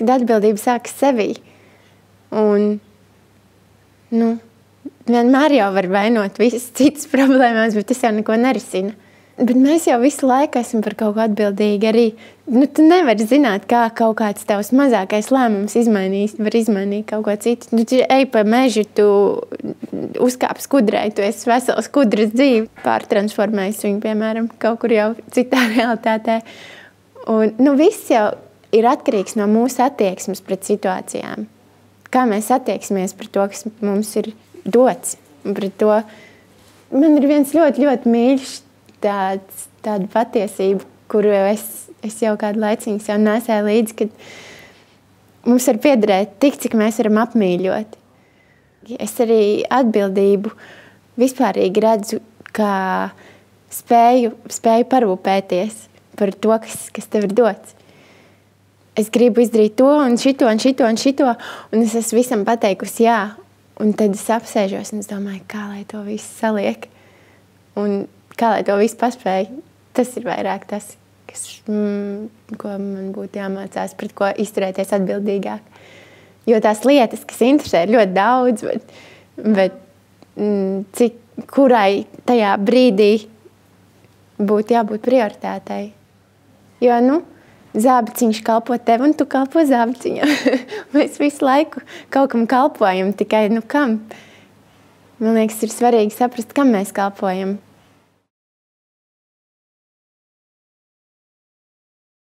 kad atbildība sākas sevī. Un, vienmēr jau var vainot visas citas problēmās, bet tas jau neko nerisina. Bet mēs jau visu laiku esam par kaut ko atbildīgi arī. Tu nevari zināt, kā kaut kāds tavs mazākais lēmums var izmainīt kaut ko citu. Tu ej pa mežu, tu uzkāp skudrai, tu esi vesels skudras dzīve. Pārtransformējis viņu, piemēram, kaut kur jau citā realitātē. Un, viss jau ir atkarīgs no mūsu attieksmes pret situācijām. Kā mēs attieksimies pret to, kas mums ir dots. Un pret to man ir viens ļoti, ļoti mīļš tāda patiesība, kuru es jau kādu laiciņu sev nesēju līdzi, kad mums var piederēt tik, cik mēs varam apmīļot. Es arī atbildību vispārīgi redzu, kā spēju parūpēties par to, kas tev ir dots. Es gribu izdarīt to un šito un šito un šito, un es esmu visam pateikusi jā. Un tad es apsēžos un es domāju, kā lai to visu saliek. Un kā lai to visu paspēju, tas ir vairāk tas, ko man būtu jāmācās, pret ko izturēties atbildīgāk. Jo tās lietas, kas interesē, ir ļoti daudz, bet kurai tajā brīdī būtu jābūt prioritātei. Jo, zābaciņš kalpo tev un tu kalpo zābaciņam. Mēs visu laiku kaut kam kalpojam, tikai kam? Man liekas, ir svarīgi saprast, kam mēs kalpojam.